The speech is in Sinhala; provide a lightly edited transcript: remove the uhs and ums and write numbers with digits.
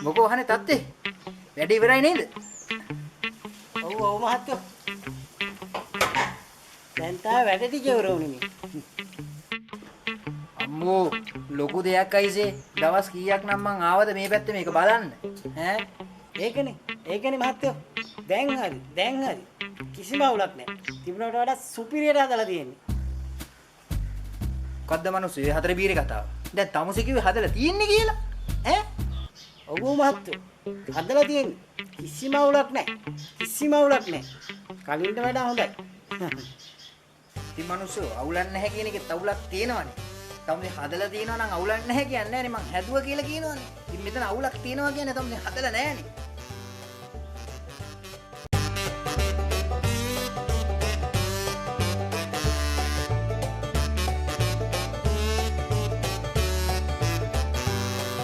මොකෝ අහන්නේ තාත්තේ? වැඩේ ඉවරයි නේද? ඔව් මහත්තයෝ. දැන් තා වැඩ ටික ඉවර වුණේ. අම්මෝ ලොකු දෙයක් අයිසේ. දවස් කීයක් නම් මං ආවද මේ පැත්තේ මේක බලන්න? ඈ ඒකනේ මහත්තයෝ. දැන් හරි. කිසිම අවුලක් නැහැ. තිබුණට වඩා සුපිරියට හදලා තියෙන්නේ. මොකද්ද මනුස්සය මේ හතර බීරේ කතාව? දැන් තමුසේ කිව්වේ හදලා තියෙන්නේ කියලා. ඈ ඔව් මහත්තයෝ. හදලා තියෙන්නේ. කිසිම අවුලක් නැහැ. කලින්ට වඩා හොඳයි. ඉතින් මනුස්සයෝ අවුලක් නැහැ කියන එකෙත් අවුලක් තියෙනවනේ. තමුසේ හදලා තියෙනවා නම් අවුලක් නැහැ කියන්නේ නැහනේ. මං හැදුවා කියලා කියනවනේ. ඉතින් මෙතන අවුලක් තියෙනවා කියන්නේ තමුසේ හදලා නැහනේ.